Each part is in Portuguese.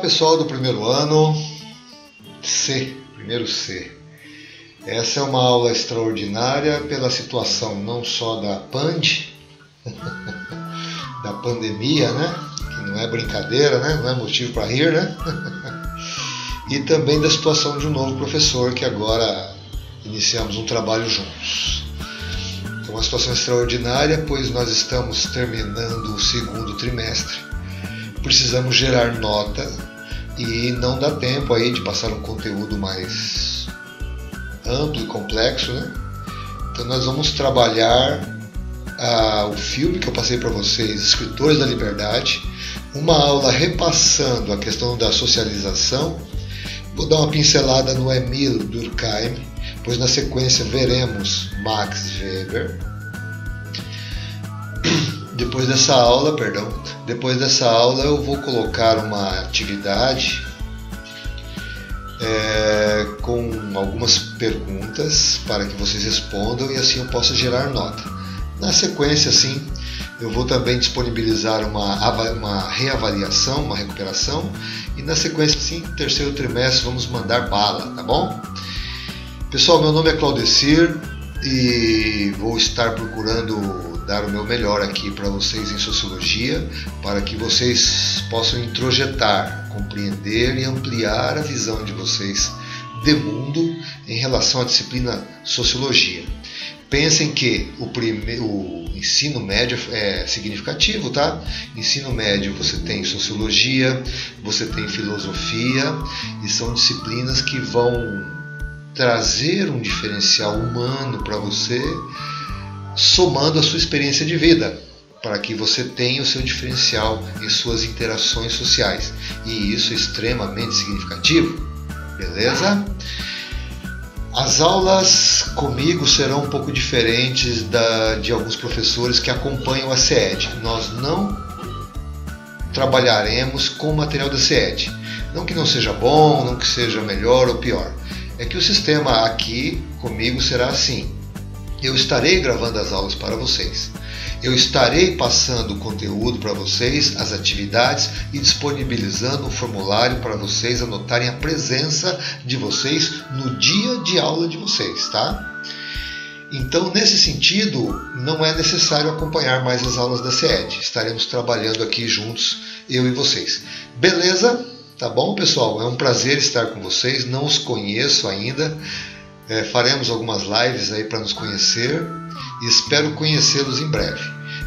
pessoal do primeiro ano, primeiro C. Essa é uma aula extraordinária pela situação não só da da pandemia, né? Que não é brincadeira, né? Não é motivo para rir, né? E também da situação de um novo professor que agora iniciamos um trabalho juntos. É uma situação extraordinária, pois nós estamos terminando o segundo trimestre. Precisamos gerar nota e não dá tempo aí de passar um conteúdo mais amplo e complexo, né? Então nós vamos trabalhar o filme que eu passei para vocês, Escritores da Liberdade, uma aula repassando a questão da socialização. Vou dar uma pincelada no Émile Durkheim, pois na sequência veremos Max Weber. Depois dessa aula eu vou colocar uma atividade com algumas perguntas para que vocês respondam e assim eu possa gerar nota. Na sequência, sim, eu vou também disponibilizar uma reavaliação, uma recuperação, e na sequência, sim, terceiro trimestre, vamos mandar bala, tá bom? Pessoal, meu nome é Claudecir e vou estar procurando dar o meu melhor aqui para vocês em Sociologia, para que vocês possam introjetar, compreender e ampliar a visão de vocês de mundo em relação à disciplina Sociologia. Pensem que o ensino médio é significativo, tá? Ensino médio você tem Sociologia, você tem Filosofia, e são disciplinas que vão trazer um diferencial humano para você, somando a sua experiência de vida, para que você tenha o seu diferencial em suas interações sociais. E isso é extremamente significativo, beleza? As aulas comigo serão um pouco diferentes de alguns professores que acompanham a CED. Nós não trabalharemos com o material da CED. Não que não seja bom, não que seja melhor ou pior. É que o sistema aqui comigo será assim. Eu estarei gravando as aulas para vocês. Eu estarei passando o conteúdo para vocês, as atividades e disponibilizando um formulário para vocês anotarem a presença de vocês no dia de aula de vocês, tá? Então, nesse sentido, não é necessário acompanhar mais as aulas da CED. Estaremos trabalhando aqui juntos, eu e vocês. Beleza? Tá bom, pessoal? É um prazer estar com vocês. Não os conheço ainda. Faremos algumas lives aí para nos conhecer e espero conhecê-los em breve.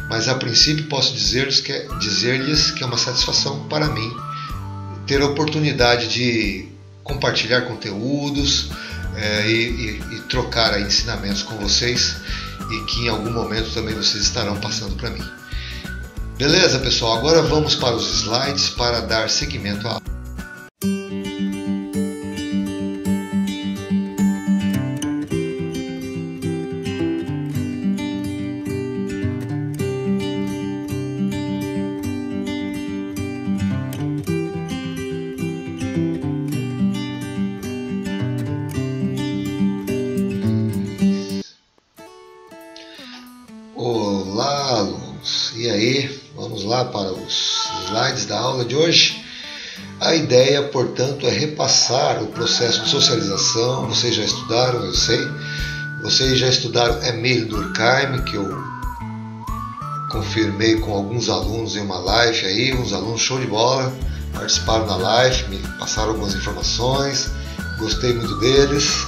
Mas a princípio posso dizer-lhes que é uma satisfação para mim ter a oportunidade de compartilhar conteúdos e trocar aí ensinamentos com vocês e que em algum momento também vocês estarão passando para mim. Beleza, pessoal? Agora vamos para os slides para dar seguimento à aula. Olá, alunos! E aí, vamos lá para os slides da aula de hoje. A ideia, portanto, é repassar o processo de socialização. Vocês já estudaram, eu sei. Vocês já estudaram Émile Durkheim, que eu confirmei com alguns alunos em uma live aí. Uns alunos show de bola, participaram da live, me passaram algumas informações. Gostei muito deles.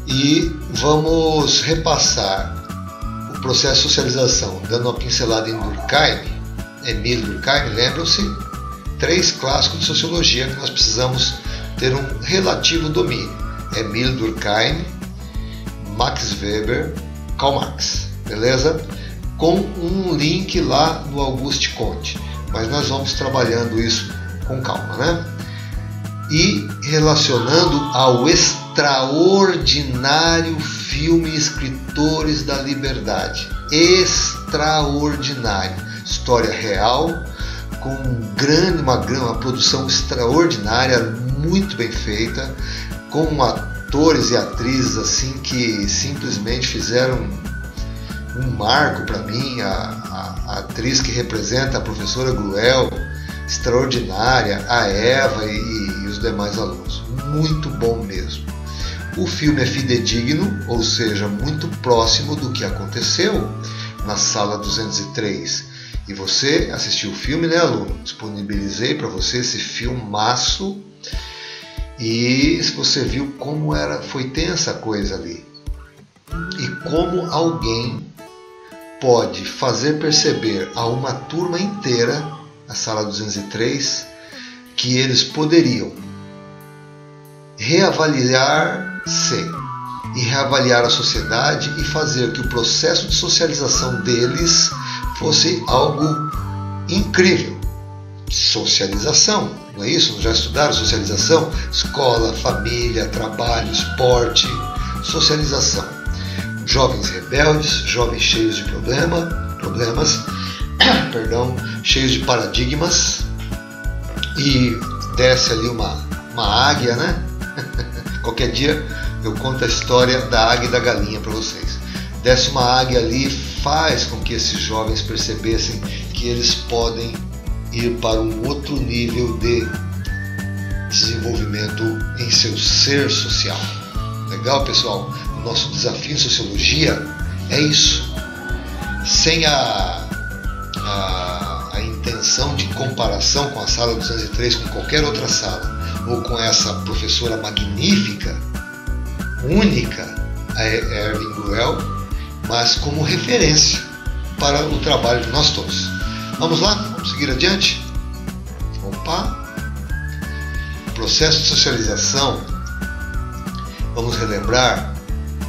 E vamos repassar o processo de socialização, dando uma pincelada em Durkheim, Émile Durkheim. Lembram-se? 3 clássicos de sociologia que nós precisamos ter um relativo domínio. Émile Durkheim, Max Weber, Karl Marx. Beleza? Com um link lá no Auguste Comte. Mas nós vamos trabalhando isso com calma, né? E relacionando ao extraordinário filme Escritores da Liberdade. Extraordinário. História real, com uma produção extraordinária, muito bem feita, com atores e atrizes assim que simplesmente fizeram um marco para mim. A atriz que representa a professora Gruel extraordinária, a Eva e os demais alunos. Muito bom mesmo. O filme é fidedigno, ou seja, muito próximo do que aconteceu na sala 203. E você assistiu o filme, né, aluno? Disponibilizei para você esse filmaço. E você viu como foi tensa a coisa ali. E como alguém pode fazer perceber a uma turma inteira, a sala 203, que eles poderiam reavaliar-se e reavaliar a sociedade e fazer que o processo de socialização deles fosse algo incrível. Socialização, não é isso? Já estudaram socialização? Escola, família, trabalho, esporte, socialização. Jovens rebeldes, jovens cheios de problemas, cheios de paradigmas, e desce ali uma águia, né? Qualquer dia eu conto a história da águia e da galinha para vocês. Desce uma águia ali e faz com que esses jovens percebessem que eles podem ir para um outro nível de desenvolvimento em seu ser social. Legal, pessoal? O nosso desafio em sociologia é isso. Sem a intenção de comparação com a sala 203, com qualquer outra sala, ou com essa professora magnífica, única, a Erwin Gruel, mas como referência para o trabalho de nós todos. Vamos lá? Vamos seguir adiante? Opa! O processo de socialização, vamos relembrar,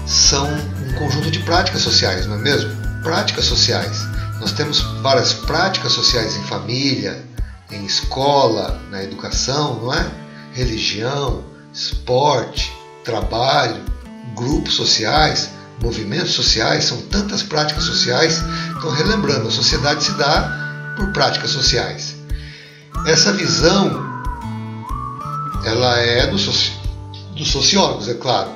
são um conjunto de práticas sociais, não é mesmo? Práticas sociais. Nós temos várias práticas sociais em família, em escola, na educação, não é? Religião, esporte, trabalho, grupos sociais, movimentos sociais, são tantas práticas sociais. Então, relembrando, a sociedade se dá por práticas sociais. Essa visão, ela é dos sociólogos, é claro.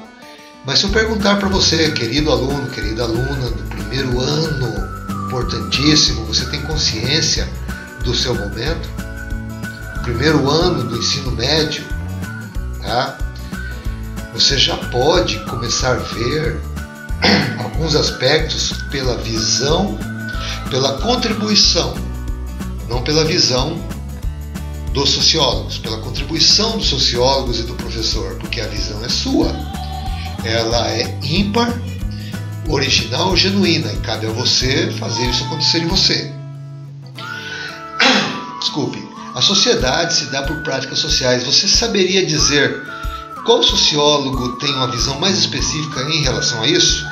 Mas se eu perguntar para você, querido aluno, querida aluna do primeiro ano, importantíssimo, você tem consciência do seu momento? Primeiro ano do ensino médio, tá? Você já pode começar a ver alguns aspectos pela visão, pela contribuição, não pela visão dos sociólogos, pela contribuição dos sociólogos e do professor, porque a visão é sua. Ela é ímpar, original, genuína, e cabe a você fazer isso acontecer em você. Desculpe. A sociedade se dá por práticas sociais. Você saberia dizer qual sociólogo tem uma visão mais específica em relação a isso?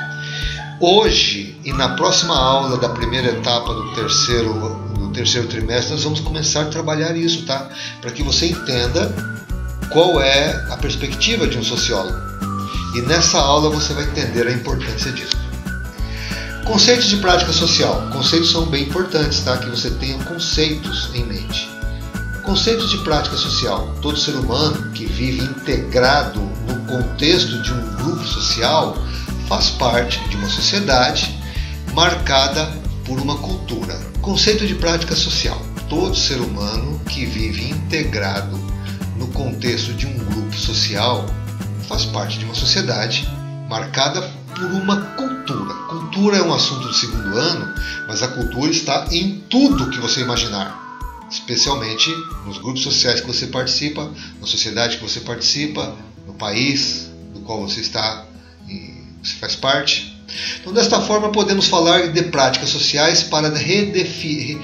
Hoje e na próxima aula da primeira etapa do terceiro trimestre, nós vamos começar a trabalhar isso, tá? Para que você entenda qual é a perspectiva de um sociólogo. E nessa aula você vai entender a importância disso. Conceitos de prática social. Conceitos são bem importantes, tá? Que você tenha conceitos em mente. Conceitos de prática social. Todo ser humano que vive integrado no contexto de um grupo social faz parte de uma sociedade marcada por uma cultura. Conceito de prática social. Todo ser humano que vive integrado no contexto de um grupo social faz parte de uma sociedade marcada por uma cultura. Cultura é um assunto do segundo ano, mas a cultura está em tudo que você imaginar, especialmente nos grupos sociais que você participa, na sociedade que você participa, no país do qual você está e você faz parte. Então, desta forma, podemos falar de práticas sociais para referir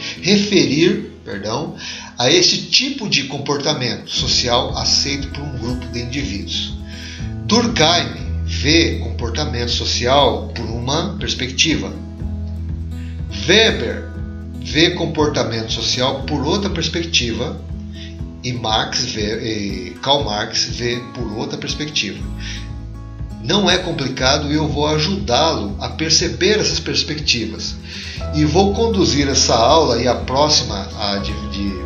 a este tipo de comportamento social aceito por um grupo de indivíduos. Durkheim vê comportamento social por uma perspectiva. Weber vê comportamento social por outra perspectiva e Karl Marx vê por outra perspectiva. Não é complicado e eu vou ajudá-lo a perceber essas perspectivas. E vou conduzir essa aula e a próxima, a de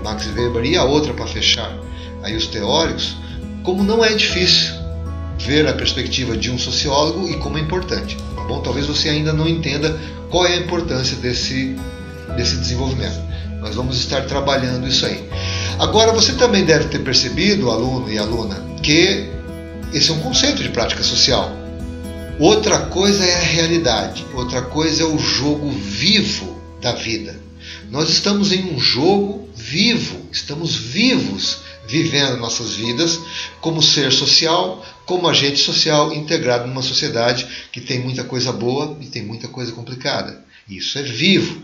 Max Weber, e a outra para fechar aí os teóricos, como não é difícil ver a perspectiva de um sociólogo e como é importante. Tá bom? Talvez você ainda não entenda qual é a importância desse desenvolvimento. Nós vamos estar trabalhando isso aí. Agora, você também deve ter percebido, aluno e aluna, que esse é um conceito de prática social. Outra coisa é a realidade, outra coisa é o jogo vivo da vida. Nós estamos em um jogo vivo, estamos vivos, vivendo nossas vidas como ser social, como agente social integrado numa sociedade que tem muita coisa boa e tem muita coisa complicada. Isso é vivo.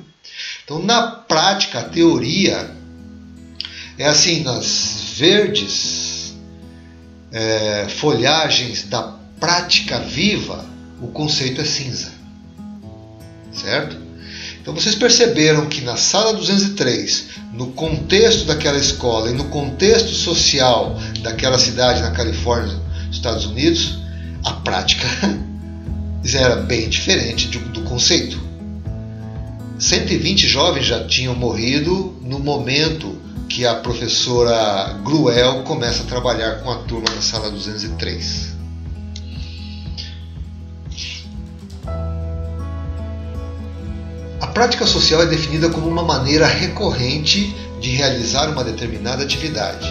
Então, na prática, a teoria é assim, nas verdes folhagens da prática viva, o conceito é cinza. Certo? Então vocês perceberam que na sala 203, no contexto daquela escola e no contexto social daquela cidade na Califórnia, Estados Unidos, a prática era bem diferente do conceito. 120 jovens já tinham morrido no momento que a professora Gruel começa a trabalhar com a turma da sala 203. A prática social é definida como uma maneira recorrente de realizar uma determinada atividade,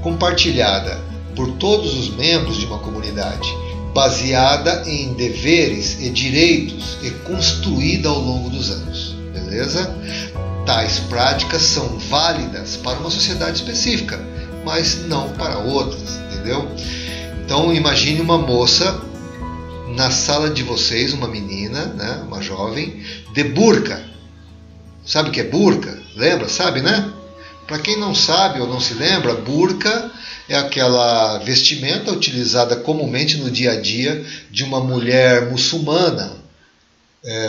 compartilhada por todos os membros de uma comunidade, baseada em deveres e direitos e construída ao longo dos anos. Beleza? Tais práticas são válidas para uma sociedade específica, mas não para outras, entendeu? Então imagine uma moça na sala de vocês, uma menina, né, uma jovem, de burca. Sabe o que é burca? Lembra? Sabe, né? Para quem não sabe ou não se lembra, burca é aquela vestimenta utilizada comumente no dia a dia de uma mulher muçulmana.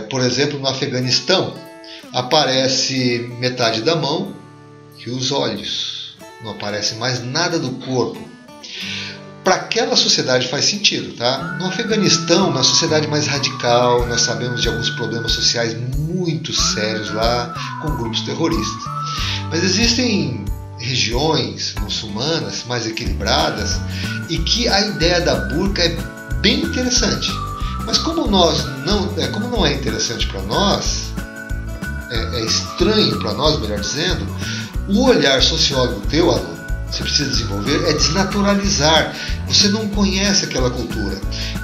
Por exemplo, no Afeganistão, aparece metade da mão e os olhos. Não aparece mais nada do corpo. Para aquela sociedade faz sentido, tá? No Afeganistão, na sociedade mais radical, nós sabemos de alguns problemas sociais muito sérios lá, com grupos terroristas. Mas existem regiões muçulmanas mais equilibradas e que a ideia da burca é bem interessante. Mas como não é interessante para nós, é estranho para nós, melhor dizendo, o olhar sociólogo teu, aluno, você precisa desenvolver, é desnaturalizar. Você não conhece aquela cultura.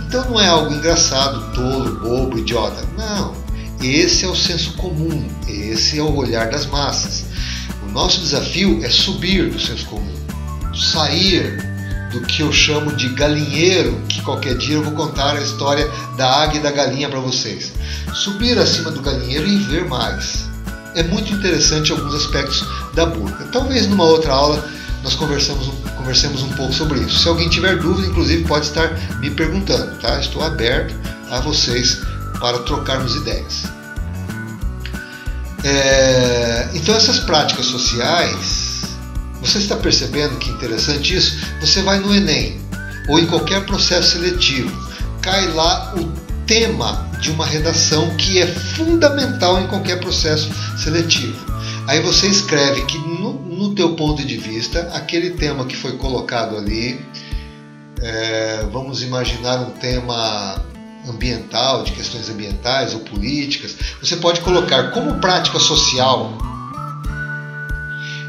Então não é algo engraçado, tolo, bobo, idiota. Não. Esse é o senso comum. Esse é o olhar das massas. O nosso desafio é subir do senso comum. Sair do que eu chamo de galinheiro, que qualquer dia eu vou contar a história da águia e da galinha para vocês. Subir acima do galinheiro e ver mais. É muito interessante alguns aspectos da burca. Talvez numa outra aula nós conversemos um pouco sobre isso. Se alguém tiver dúvida, inclusive, pode estar me perguntando, tá? Estou aberto a vocês para trocarmos ideias. Então, essas práticas sociais, você está percebendo que interessante isso? Você vai no Enem ou em qualquer processo seletivo, cai lá o tema de uma redação que é fundamental em qualquer processo seletivo. Aí você escreve que no teu ponto de vista, aquele tema que foi colocado ali, vamos imaginar um tema ambiental, de questões ambientais ou políticas, você pode colocar como prática social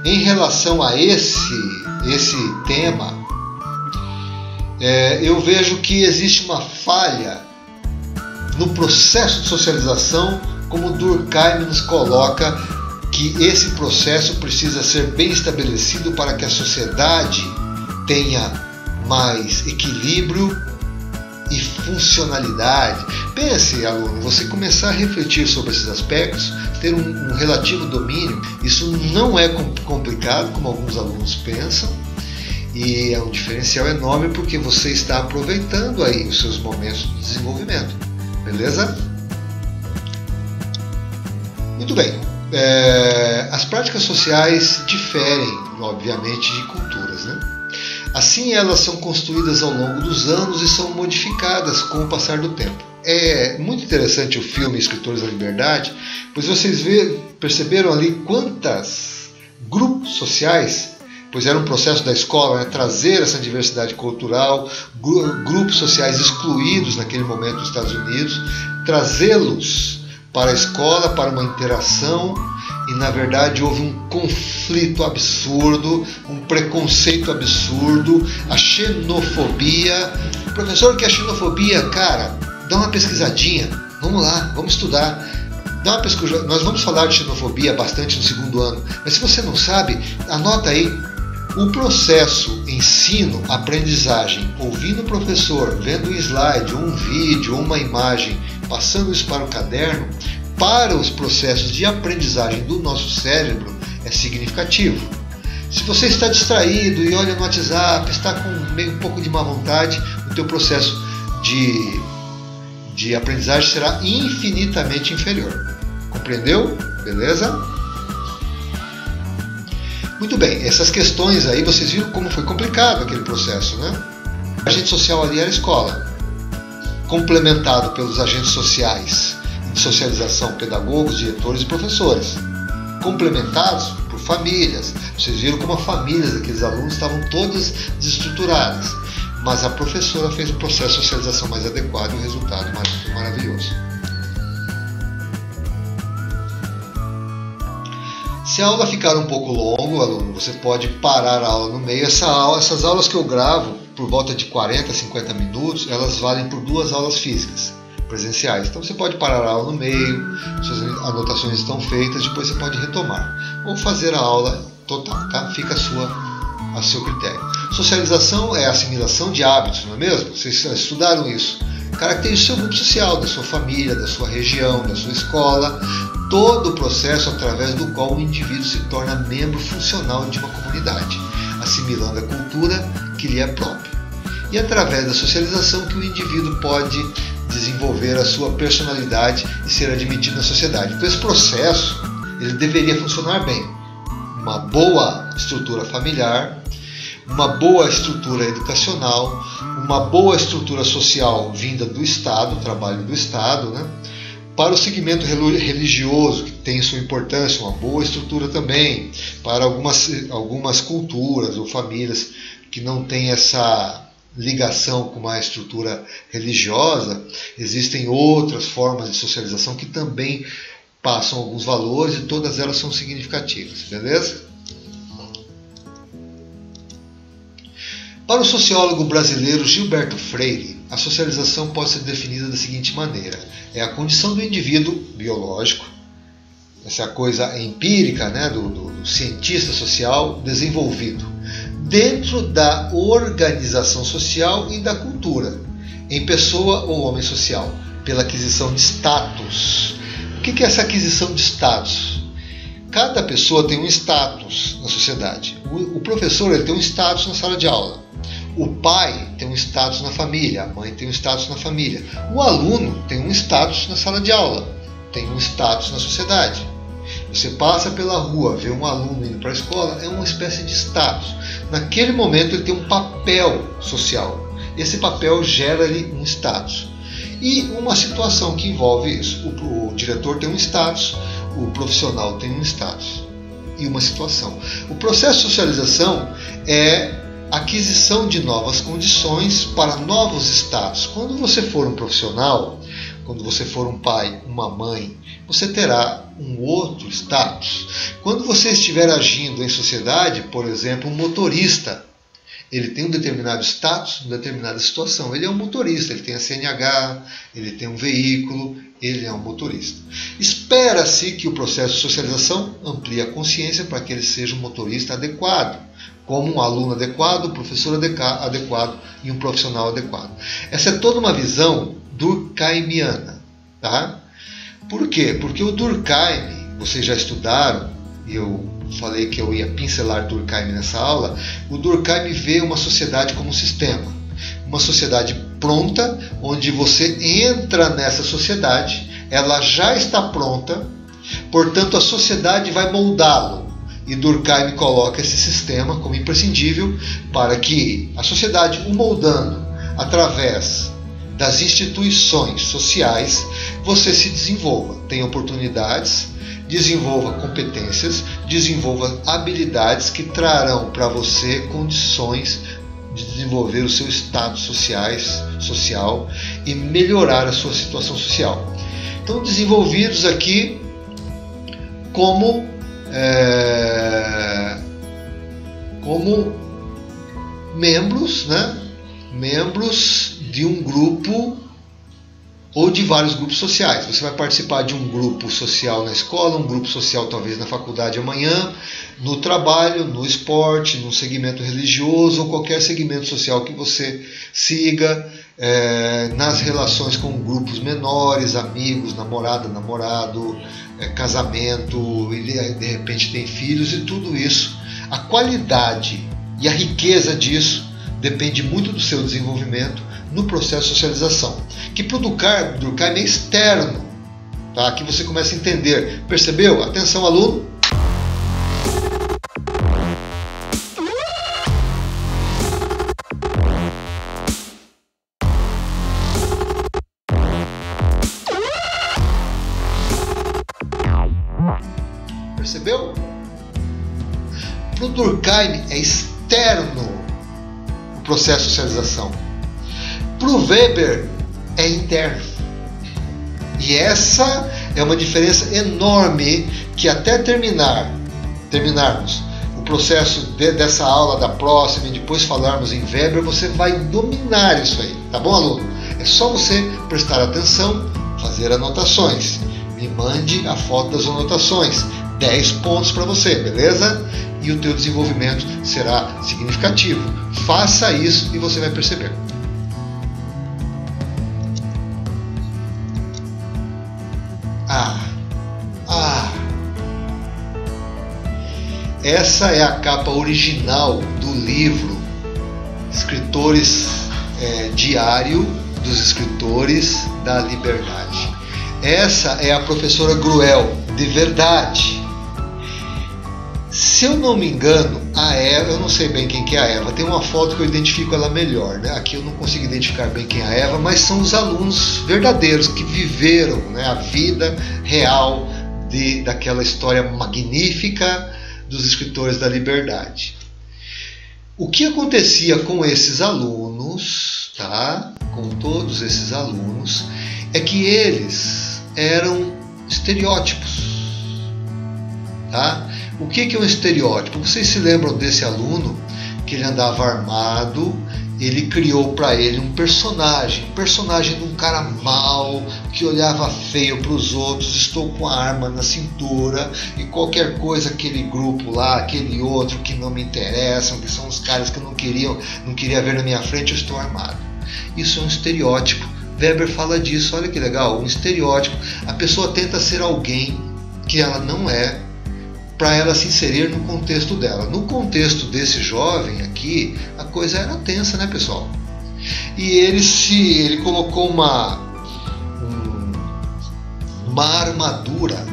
em relação a esse tema. Eu vejo que existe uma falha no processo de socialização, como Durkheim nos coloca, que esse processo precisa ser bem estabelecido para que a sociedade tenha mais equilíbrio e funcionalidade. Pense, aluno, você começar a refletir sobre esses aspectos, ter um relativo domínio. Isso não é complicado, como alguns alunos pensam, e é um diferencial enorme porque você está aproveitando aí os seus momentos de desenvolvimento. Beleza? Muito bem. As práticas sociais diferem, obviamente, de culturas, né? Assim, elas são construídas ao longo dos anos e são modificadas com o passar do tempo. É muito interessante o filme Escritores da Liberdade, pois vocês perceberam ali quantos grupos sociais, pois era um processo da escola, né, trazer essa diversidade cultural, grupos sociais excluídos naquele momento dos Estados Unidos, trazê-los para a escola, para uma interação, e na verdade houve um conflito absurdo, um preconceito absurdo, a xenofobia. Professor, o que é xenofobia? Cara, dá uma pesquisadinha, vamos lá, vamos estudar. Dá uma pesquisa. Nós vamos falar de xenofobia bastante no segundo ano, mas se você não sabe, anota aí. O processo ensino-aprendizagem, ouvindo o professor, vendo um slide, um vídeo, uma imagem, passando isso para o caderno, para os processos de aprendizagem do nosso cérebro, é significativo. Se você está distraído e olha no WhatsApp, está com meio um pouco de má vontade, o teu processo de aprendizagem será infinitamente inferior. Compreendeu? Beleza? Muito bem, essas questões aí, vocês viram como foi complicado aquele processo, né? O agente social ali era a escola, complementado pelos agentes sociais de socialização, pedagogos, diretores e professores, complementados por famílias. Vocês viram como as famílias daqueles alunos estavam todas desestruturadas, mas a professora fez um processo de socialização mais adequado e o resultado maravilhoso. Se a aula ficar um pouco longa, aluno, você pode parar a aula no meio. Essas aulas que eu gravo, por volta de 40, 50 minutos, elas valem por 2 aulas físicas, presenciais. Então você pode parar a aula no meio, suas anotações estão feitas, depois você pode retomar. Ou fazer a aula total, tá? Fica a seu critério. Socialização é a assimilação de hábitos, não é mesmo? Vocês estudaram isso. Caracteriza o seu grupo social, da sua família, da sua região, da sua escola. Todo o processo através do qual o indivíduo se torna membro funcional de uma comunidade, assimilando a cultura que lhe é própria. E através da socialização que o indivíduo pode desenvolver a sua personalidade e ser admitido na sociedade. Então esse processo ele deveria funcionar bem. Uma boa estrutura familiar, uma boa estrutura educacional, uma boa estrutura social vinda do Estado, trabalho do Estado, né? Para o segmento religioso, que tem sua importância, uma boa estrutura também. Para algumas culturas ou famílias que não têm essa ligação com uma estrutura religiosa, existem outras formas de socialização que também passam alguns valores e todas elas são significativas, beleza? Para o sociólogo brasileiro Gilberto Freire, a socialização pode ser definida da seguinte maneira: é a condição do indivíduo biológico, essa é a coisa empírica, né, do cientista social desenvolvido, dentro da organização social e da cultura, em pessoa ou homem social, pela aquisição de status. O que é essa aquisição de status? Cada pessoa tem um status na sociedade. O professor ele tem um status na sala de aula. O pai tem um status na família, a mãe tem um status na família. O aluno tem um status na sala de aula, tem um status na sociedade. Você passa pela rua, vê um aluno indo para a escola, é uma espécie de status. Naquele momento ele tem um papel social. Esse papel gera-lhe um status. E uma situação que envolve isso. O diretor tem um status, o profissional tem um status e uma situação. O processo de socialização é aquisição de novas condições para novos status. Quando você for um profissional, quando você for um pai, uma mãe, você terá um outro status. Quando você estiver agindo em sociedade, por exemplo, um motorista, ele tem um determinado status, uma determinada situação. Ele é um motorista, ele tem a CNH, ele tem um veículo, ele é um motorista. Espera-se que o processo de socialização amplie a consciência para que ele seja um motorista adequado, como um aluno adequado, um professor adequado e um profissional adequado. Essa é toda uma visão durkheimiana. Tá? Por quê? Porque o Durkheim, vocês já estudaram, e eu falei que eu ia pincelar Durkheim nessa aula. O Durkheim vê uma sociedade como um sistema. Uma sociedade pronta, onde você entra nessa sociedade, ela já está pronta, portanto a sociedade vai moldá-lo. E Durkheim coloca esse sistema como imprescindível para que a sociedade, o moldando através das instituições sociais, você se desenvolva, tenha oportunidades, desenvolva competências, desenvolva habilidades que trarão para você condições de desenvolver o seu status social e melhorar a sua situação social. estão desenvolvidos aqui como membros, né? Membros de um grupo ou de vários grupos sociais. Você vai participar de um grupo social na escola, um grupo social talvez na faculdade amanhã, no trabalho, no esporte, no segmento religioso ou qualquer segmento social que você siga, nas relações com grupos menores, amigos, namorada, namorado, casamento, e de repente tem filhos, e tudo isso. A qualidade e a riqueza disso depende muito do seu desenvolvimento no processo de socialização, que para o Durkheim é externo, tá? Aqui você começa a entender. Percebeu? Atenção, aluno! Percebeu? Para o Durkheim é externo o processo de socialização. Para o Weber é interno. E essa é uma diferença enorme que até terminarmos o processo dessa aula da próxima e depois falarmos em Weber, você vai dominar isso aí. Tá bom, aluno? É só você prestar atenção, fazer anotações. Me mande a foto das anotações. 10 pontos para você, beleza? E o teu desenvolvimento será significativo. Faça isso e você vai perceber. Essa é a capa original do livro Escritores, Diário dos Escritores da Liberdade. Essa é a professora Gruel, de verdade. Se eu não me engano, a Eva, eu não sei bem quem que é a Eva, tem uma foto que eu identifico ela melhor, né? Aqui eu não consigo identificar bem quem é a Eva, mas são os alunos verdadeiros que viveram, né, a vida real daquela história magnífica dos Escritores da Liberdade. O que acontecia com esses alunos, tá? Com todos esses alunos, é que eles eram estereótipos, tá? O que é um estereótipo? Vocês se lembram desse aluno que ele andava armado? Ele criou para ele um personagem de um cara mau, que olhava feio para os outros, estou com a arma na cintura, e qualquer coisa, aquele grupo lá, aquele outro que não me interessam, que são os caras que eu não queria ver na minha frente, eu estou armado. Isso é um estereótipo. Weber fala disso, olha que legal, um estereótipo. A pessoa tenta ser alguém que ela não é, para ela se inserir no contexto dela. No contexto desse jovem aqui, a coisa era tensa, né, pessoal? E ele colocou uma armadura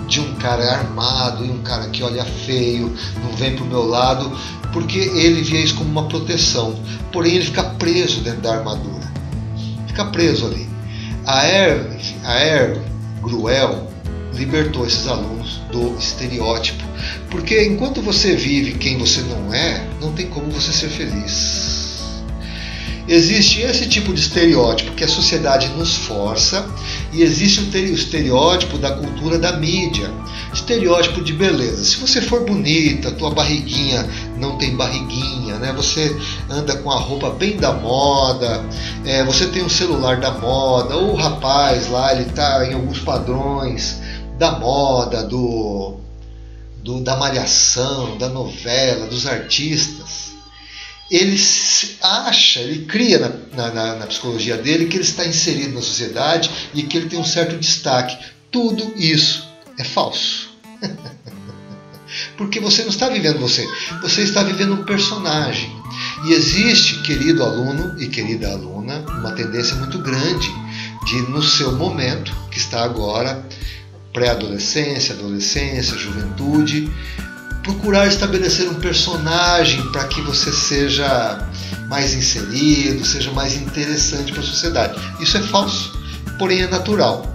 de um cara armado e um cara que olha feio, não vem pro meu lado, porque ele via isso como uma proteção. Porém, ele fica preso dentro da armadura. Fica preso ali. A Gruel libertou esses alunos do estereótipo, porque enquanto você vive quem você não é, não tem como você ser feliz. Existe esse tipo de estereótipo que a sociedade nos força, e existe o estereótipo da cultura da mídia, estereótipo de beleza. Se você for bonita, tua barriguinha não tem barriguinha, né? Você anda com a roupa bem da moda, você tem um celular da moda, ou o rapaz lá, ele está em alguns padrões da moda, da malhação, da novela, dos artistas. Ele acha, ele cria na psicologia dele que ele está inserido na sociedade e que ele tem um certo destaque. Tudo isso é falso. Porque você não está vivendo você está vivendo um personagem. E existe, querido aluno e querida aluna, uma tendência muito grande de, no seu momento, que está agora, pré-adolescência, adolescência, juventude, procurar estabelecer um personagem para que você seja mais inserido, seja mais interessante para a sociedade. Isso é falso, porém é natural.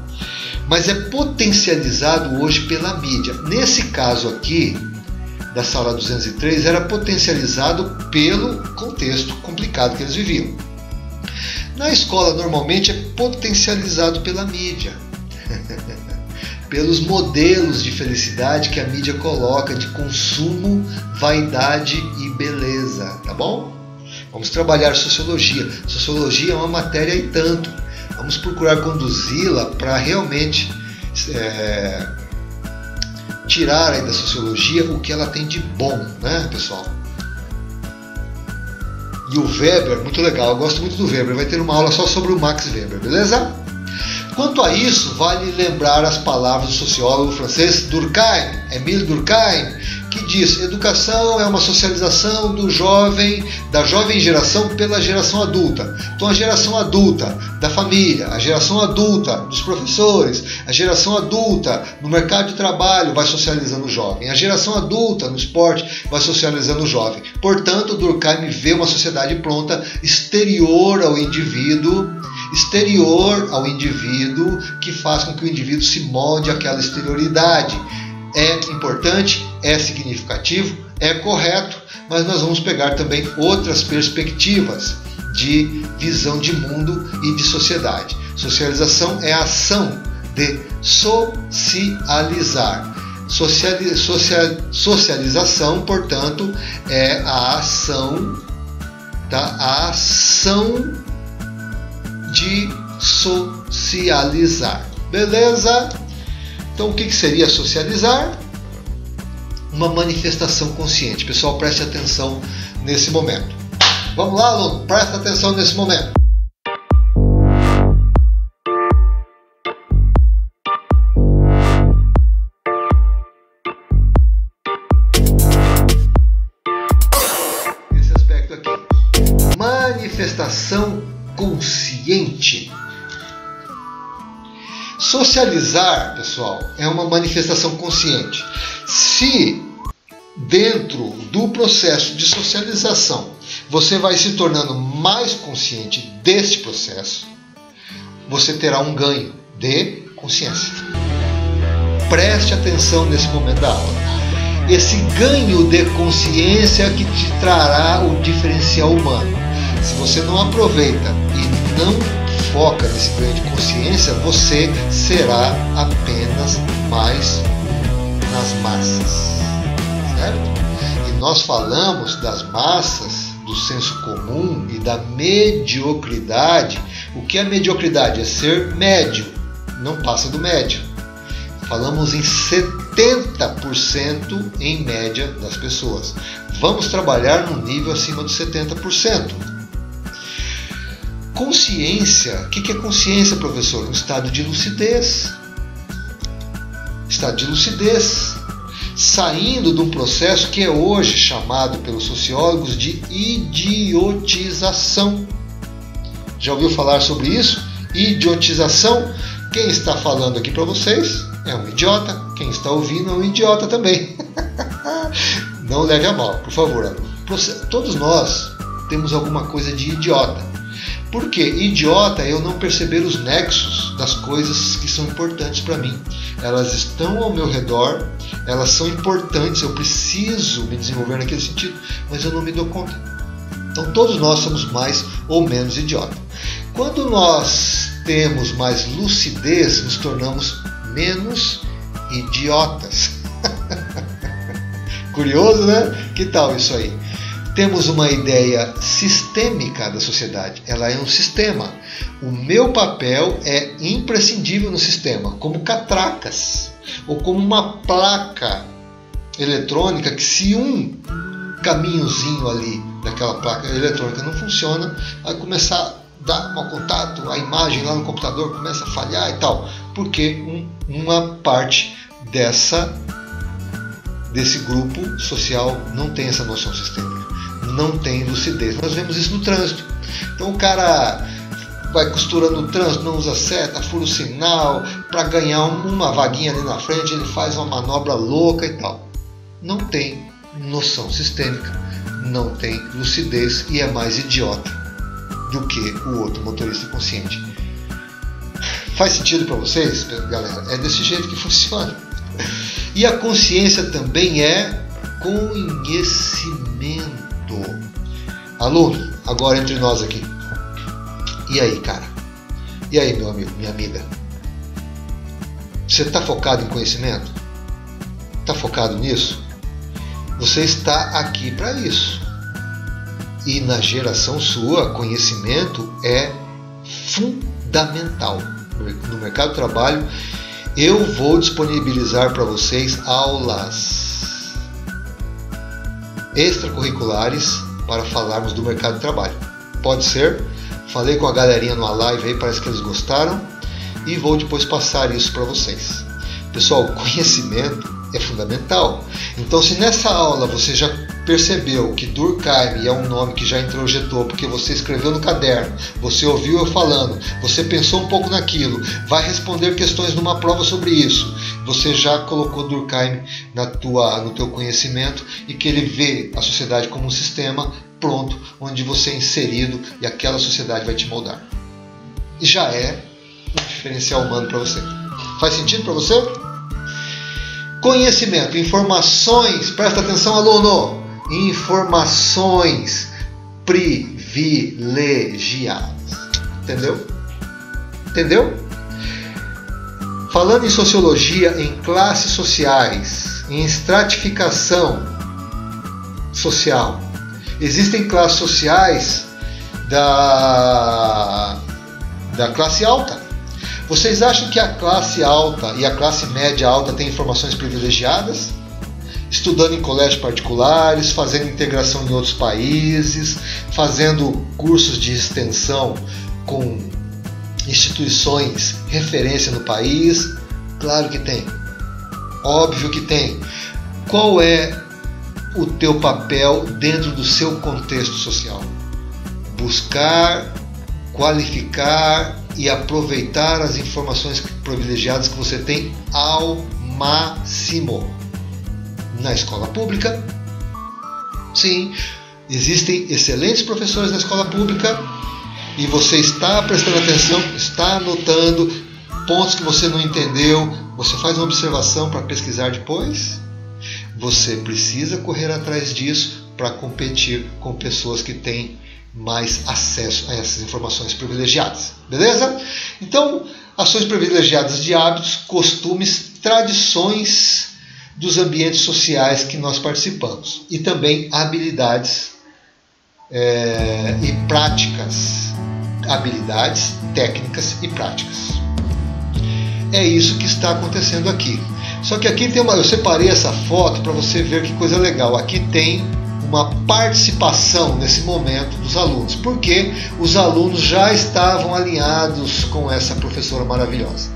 Mas é potencializado hoje pela mídia. Nesse caso aqui, da sala 203, era potencializado pelo contexto complicado que eles viviam. Na escola, normalmente, é potencializado pela mídia. Pelos modelos de felicidade que a mídia coloca de consumo, vaidade e beleza, tá bom? Vamos trabalhar sociologia. Sociologia é uma matéria e tanto. Vamos procurar conduzi-la para realmente tirar aí da sociologia o que ela tem de bom, né, pessoal? E o Weber, muito legal, eu gosto muito do Weber, vai ter uma aula só sobre o Max Weber, beleza? Quanto a isso, vale lembrar as palavras do sociólogo francês Durkheim, Émile Durkheim, que diz: educação é uma socialização da jovem geração pela geração adulta. Então a geração adulta da família, a geração adulta dos professores, a geração adulta no mercado de trabalho vai socializando o jovem, a geração adulta no esporte vai socializando o jovem. Portanto, Durkheim vê uma sociedade pronta exterior ao indivíduo, que faz com que o indivíduo se molde àquela exterioridade. É importante, é significativo, é correto, mas nós vamos pegar também outras perspectivas de visão de mundo e de sociedade. Socialização é a ação de socializar. Socialização, portanto, é a ação, tá? A ação de socializar. Beleza? Então, o que seria socializar? Uma manifestação consciente. Pessoal, preste atenção nesse momento. Vamos lá, aluno? Presta atenção nesse momento. Esse aspecto aqui. Manifestação consciente. Socializar, pessoal, é uma manifestação consciente. Se dentro do processo de socialização você vai se tornando mais consciente deste processo, você terá um ganho de consciência. Preste atenção nesse momento da aula. Esse ganho de consciência é que te trará o diferencial humano. Se você não aproveita e não foca nesse ganho de consciência, você será apenas mais nas massas, certo? E nós falamos das massas, do senso comum e da mediocridade. O que é mediocridade? É ser médio, não passa do médio. Falamos em 70% em média das pessoas. Vamos trabalhar num nível acima dos 70%. Consciência, o que é consciência, professor? Um estado de lucidez. Estado de lucidez. Saindo de um processo que é hoje chamado pelos sociólogos de idiotização. Já ouviu falar sobre isso? Idiotização. Quem está falando aqui para vocês é um idiota. Quem está ouvindo é um idiota também. Não leve a mal, por favor. Todos nós temos alguma coisa de idiota. Por quê? Idiota é eu não perceber os nexos das coisas que são importantes para mim. Elas estão ao meu redor, elas são importantes, eu preciso me desenvolver naquele sentido, mas eu não me dou conta. Então todos nós somos mais ou menos idiota. Quando nós temos mais lucidez, nos tornamos menos idiotas. Curioso, né? Que tal isso aí? Temos uma ideia sistêmica da sociedade. Ela é um sistema. O meu papel é imprescindível no sistema, como catracas, ou como uma placa eletrônica que, se um caminhozinho ali daquela placa eletrônica não funciona, vai começar a dar mau contato, a imagem lá no computador começa a falhar e tal, porque uma parte desse grupo social não tem essa noção sistêmica, não tem lucidez. Nós vemos isso no trânsito. Então o cara vai costurando o trânsito, não usa seta, fura o sinal, para ganhar uma vaguinha ali na frente, ele faz uma manobra louca e tal. Não tem noção sistêmica, não tem lucidez e é mais idiota do que o outro motorista consciente. Faz sentido para vocês, galera? É desse jeito que funciona. E a consciência também é conhecimento. Aluno, agora entre nós aqui. E aí, cara? E aí, meu amigo, minha amiga? Você está focado em conhecimento? Está focado nisso? Você está aqui para isso. E na geração sua, conhecimento é fundamental. No mercado de trabalho, eu vou disponibilizar para vocês aulas extracurriculares para falarmos do mercado de trabalho. Pode ser? Falei com a galerinha numa live aí, parece que eles gostaram, e vou depois passar isso para vocês. Pessoal, conhecimento é fundamental. Então, se nessa aula você já percebeu que Durkheim é um nome que já introjetou, porque você escreveu no caderno, você ouviu eu falando, você pensou um pouco naquilo, vai responder questões numa prova sobre isso, você já colocou Durkheim no teu conhecimento, e que ele vê a sociedade como um sistema pronto, onde você é inserido e aquela sociedade vai te moldar. E já é um diferencial humano para você. Faz sentido para você? Conhecimento, informações, presta atenção, aluno, informações privilegiadas. Entendeu? Entendeu? Falando em sociologia, em classes sociais, em estratificação social, existem classes sociais da classe alta. Vocês acham que a classe alta e a classe média alta têm informações privilegiadas? Estudando em colégios particulares, fazendo integração em outros países, fazendo cursos de extensão com instituições referência no país? Claro que tem. Óbvio que tem. Qual é o teu papel dentro do seu contexto social? Buscar, qualificar e aproveitar as informações privilegiadas que você tem ao máximo. Na escola pública, sim, existem excelentes professores na escola pública, e você está prestando atenção, está anotando pontos que você não entendeu, você faz uma observação para pesquisar depois. Você precisa correr atrás disso para competir com pessoas que têm mais acesso a essas informações privilegiadas. Beleza? Então, ações privilegiadas de hábitos, costumes, tradições dos ambientes sociais que nós participamos. E também habilidades e práticas. Habilidades, técnicas e práticas. É isso que está acontecendo aqui. Só que aqui eu separei essa foto para você ver que coisa legal. Aqui tem uma participação nesse momento dos alunos, porque os alunos já estavam alinhados com essa professora maravilhosa.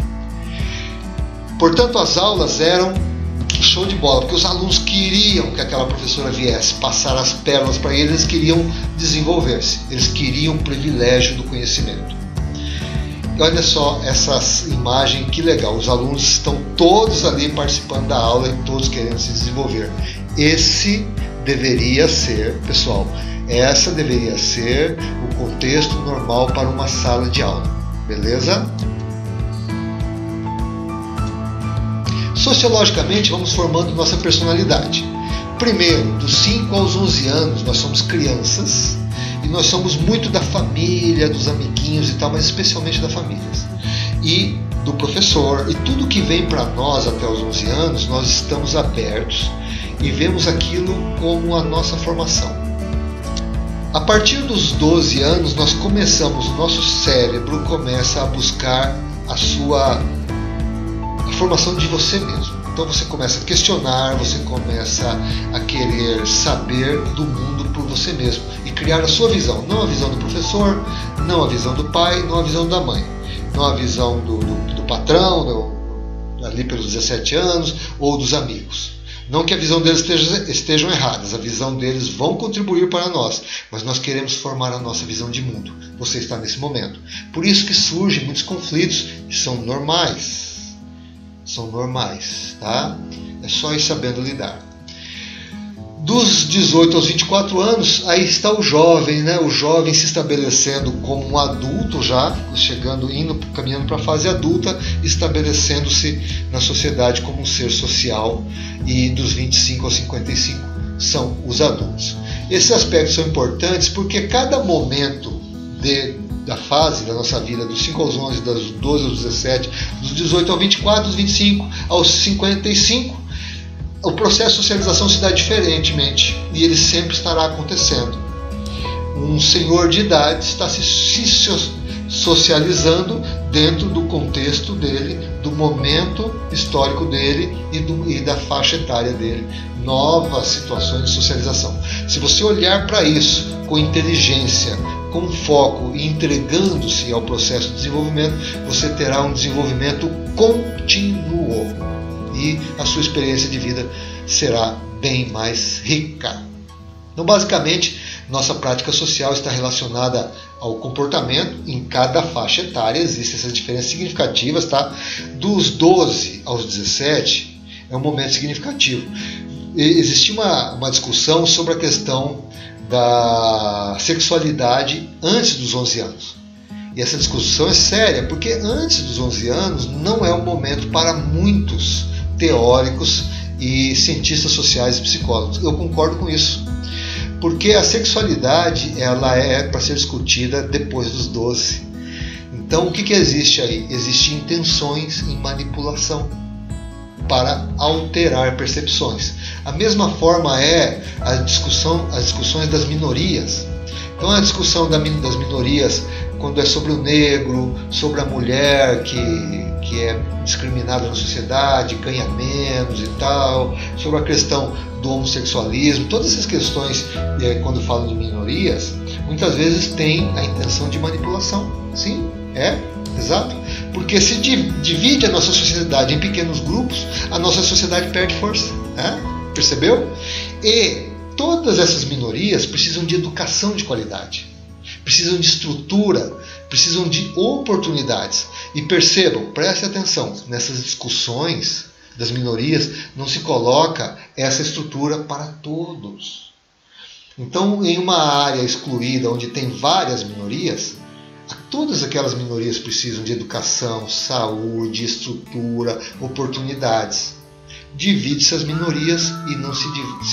Portanto, as aulas eram show de bola, porque os alunos queriam que aquela professora viesse passar as pérolas para eles, eles queriam desenvolver-se, eles queriam o privilégio do conhecimento. E olha só essa imagem, que legal, os alunos estão todos ali participando da aula e todos querendo se desenvolver. Esse deveria ser, pessoal, essa deveria ser o contexto normal para uma sala de aula, beleza? Sociologicamente, vamos formando nossa personalidade. Primeiro, dos 5 aos 11 anos, nós somos crianças e nós somos muito da família, dos amiguinhos e tal, mas especialmente da família. E do professor, e tudo que vem para nós até os 11 anos, nós estamos abertos e vemos aquilo como a nossa formação. A partir dos 12 anos, nós começamos, o nosso cérebro começa a buscar a formação de você mesmo. Então você começa a questionar, você começa a querer saber do mundo por você mesmo e criar a sua visão, não a visão do professor, não a visão do pai, não a visão da mãe, não a visão do patrão, ali pelos 17 anos, ou dos amigos. Não que a visão deles estejam erradas, a visão deles vão contribuir para nós, mas nós queremos formar a nossa visão de mundo. Você está nesse momento. Por isso que surgem muitos conflitos que são normais. São normais, tá? É só ir sabendo lidar. Dos 18 aos 24 anos, aí está o jovem, né? O jovem se estabelecendo como um adulto já, caminhando para a fase adulta, estabelecendo-se na sociedade como um ser social, e dos 25 aos 55 são os adultos. Esses aspectos são importantes porque cada momento da fase da nossa vida, dos 5 aos 11, dos 12 aos 17, dos 18 aos 24, dos 25 aos 55, o processo de socialização se dá diferentemente e ele sempre estará acontecendo. Um senhor de idade está se socializando dentro do contexto dele, do momento histórico dele e da faixa etária dele. Novas situações de socialização. Se você olhar para isso com inteligência, com foco e entregando-se ao processo de desenvolvimento, você terá um desenvolvimento contínuo e a sua experiência de vida será bem mais rica. Então, basicamente, nossa prática social está relacionada ao comportamento. Em cada faixa etária existem essas diferenças significativas, tá? Dos 12 aos 17 é um momento significativo. Existia uma discussão sobre a questão da sexualidade antes dos 11 anos. E essa discussão é séria, porque antes dos 11 anos não é um momento para muitos teóricos e cientistas sociais e psicólogos. Eu concordo com isso. Porque a sexualidade ela é para ser discutida depois dos 12. Então o que existe aí? Existem intenções em manipulação para alterar percepções. A mesma forma é as discussões das minorias. Então a discussão das minorias quando é sobre o negro, sobre a mulher que é discriminada na sociedade, ganha menos e tal, sobre a questão do homossexualismo, todas essas questões, quando falam de minorias, muitas vezes tem a intenção de manipulação. Sim, exato. Porque se divide a nossa sociedade em pequenos grupos, a nossa sociedade perde força. Percebeu? E todas essas minorias precisam de educação de qualidade, precisam de estrutura, precisam de oportunidades. E percebam, prestem atenção, nessas discussões das minorias não se coloca essa estrutura para todos. Então, em uma área excluída onde tem várias minorias, todas aquelas minorias precisam de educação, saúde, estrutura, oportunidades. Divide-se as minorias e não se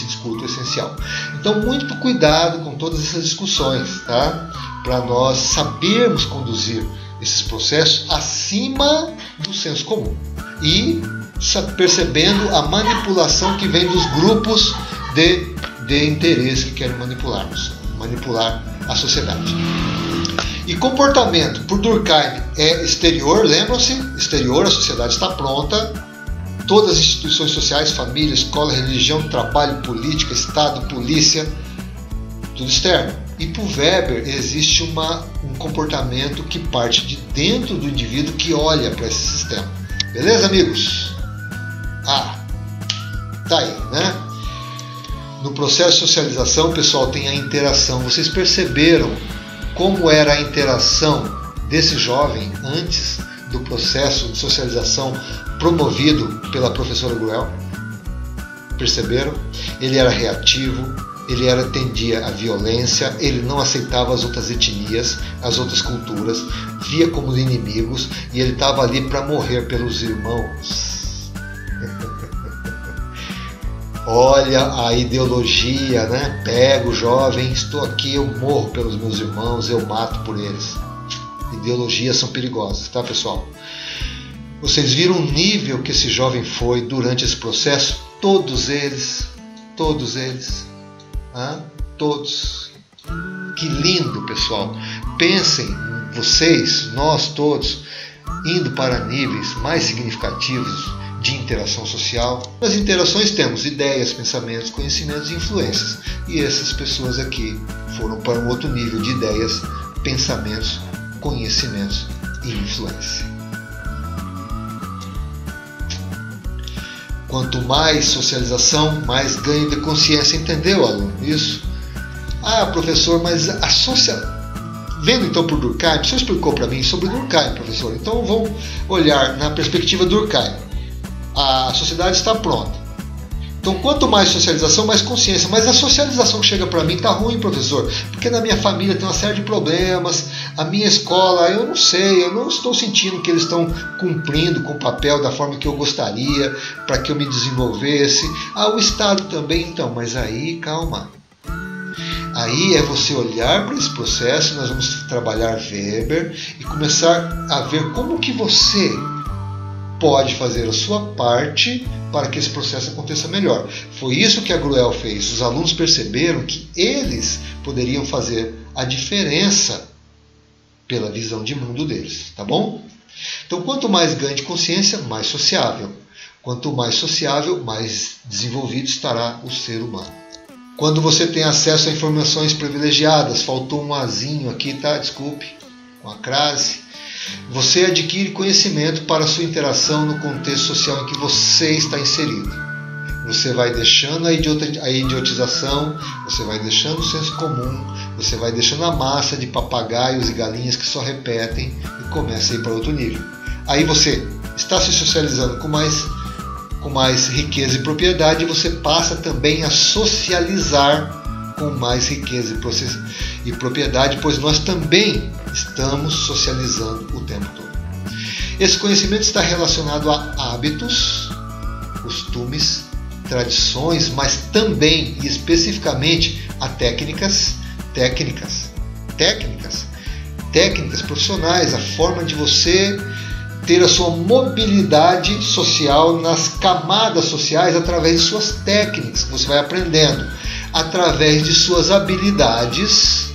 discute o essencial. Então, muito cuidado com todas essas discussões, tá? Para nós sabermos conduzir esses processos acima do senso comum e percebendo a manipulação que vem dos grupos de interesse que querem manipular a sociedade. E comportamento, por Durkheim, é exterior, lembram-se? Exterior, a sociedade está pronta. Todas as instituições sociais, família, escola, religião, trabalho, política, Estado, polícia, tudo externo. E para o Weber existe um comportamento que parte de dentro do indivíduo que olha para esse sistema. Beleza, amigos? Tá aí, né? No processo de socialização, pessoal, tem a interação. Vocês perceberam como era a interação desse jovem antes do processo de socialização promovido pela professora Gruel? Perceberam? Ele era reativo, ele tendia à violência, ele não aceitava as outras etnias, as outras culturas, via como inimigos e ele estava ali para morrer pelos irmãos. Olha a ideologia, né? Pego o jovem, estou aqui, eu morro pelos meus irmãos, eu mato por eles. Ideologias são perigosas, tá, pessoal? Vocês viram o nível que esse jovem foi durante esse processo? Todos eles. Todos. Que lindo, pessoal. Pensem, vocês, nós todos, indo para níveis mais significativos de interação social. Nas interações temos ideias, pensamentos, conhecimentos e influências. E essas pessoas aqui foram para um outro nível de ideias, pensamentos, conhecimentos e influência. Quanto mais socialização, mais ganho de consciência. Entendeu, aluno? Isso? Professor, mas vendo então por Durkheim, você explicou para mim sobre Durkheim, professor. Então vamos olhar na perspectiva de Durkheim. A sociedade está pronta. Então, quanto mais socialização, mais consciência. Mas a socialização que chega para mim está ruim, professor, porque na minha família tem uma série de problemas, a minha escola, eu não sei, eu não estou sentindo que eles estão cumprindo com o papel da forma que eu gostaria, para que eu me desenvolvesse. O Estado também, então, mas aí, calma. Aí é você olhar para esse processo, nós vamos trabalhar Weber e começar a ver como que você pode fazer a sua parte para que esse processo aconteça melhor. Foi isso que a Gruel fez. Os alunos perceberam que eles poderiam fazer a diferença pela visão de mundo deles, tá bom? Então, quanto mais ganho de consciência, mais sociável. Quanto mais sociável, mais desenvolvido estará o ser humano. Quando você tem acesso a informações privilegiadas, faltou um azinho aqui, tá? Desculpe, com a crase. Você adquire conhecimento para a sua interação no contexto social em que você está inserido. Você vai deixando a idiotização, você vai deixando o senso comum, você vai deixando a massa de papagaios e galinhas que só repetem e começa a ir para outro nível. Aí você está se socializando com mais riqueza e propriedade, e você passa também a socializar com mais riqueza e propriedade, pois nós também estamos socializando o tempo todo. Esse conhecimento está relacionado a hábitos, costumes, tradições, mas também e especificamente a técnicas profissionais, a forma de você ter a sua mobilidade social nas camadas sociais através de suas técnicas que você vai aprendendo, através de suas habilidades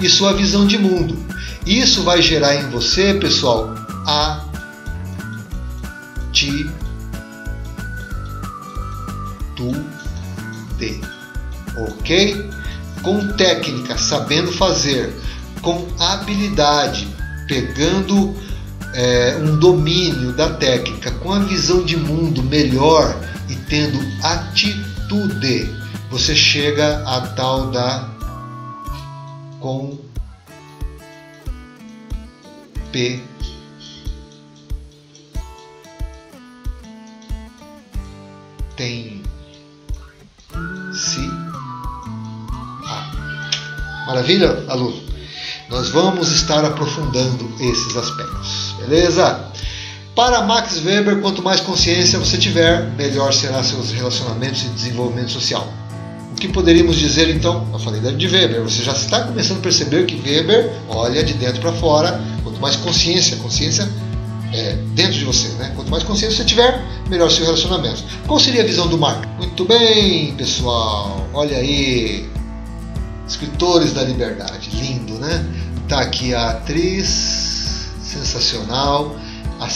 e sua visão de mundo. Isso vai gerar em você, pessoal, atitude. Ok? Com técnica, sabendo fazer, com habilidade, pegando um domínio da técnica, com a visão de mundo melhor e tendo atitude, você chega a tal da Maravilha, aluno? Nós vamos estar aprofundando esses aspectos, beleza? Para Max Weber, quanto mais consciência você tiver, melhor serão seus relacionamentos e desenvolvimento social. O que poderíamos dizer então? Eu falei de Weber, você já está começando a perceber que Weber olha de dentro para fora. Quanto mais consciência é dentro de você, né? Quanto mais consciência você tiver, melhor seu relacionamento. Qual seria a visão do Marx? Muito bem, pessoal, olha aí. Escritores da Liberdade, lindo, né? Tá aqui a atriz sensacional, a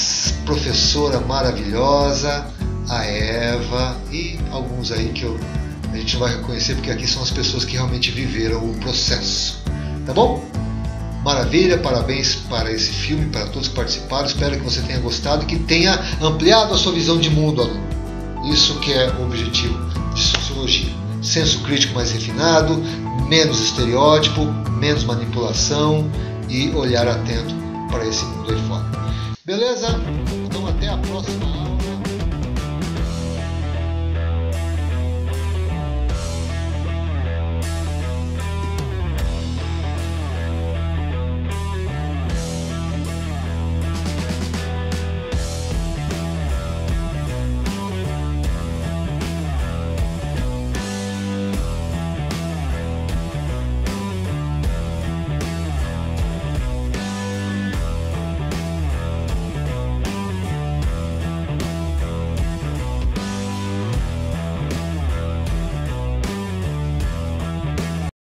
professora maravilhosa, a Eva e alguns aí que a gente não vai reconhecer porque aqui são as pessoas que realmente viveram o processo, tá bom? Maravilha, parabéns para esse filme, para todos que participaram. Espero que você tenha gostado e que tenha ampliado a sua visão de mundo, aluno. Isso que é o objetivo de sociologia. Senso crítico mais refinado, menos estereótipo, menos manipulação e olhar atento para esse mundo aí fora. Beleza? Então até a próxima aula.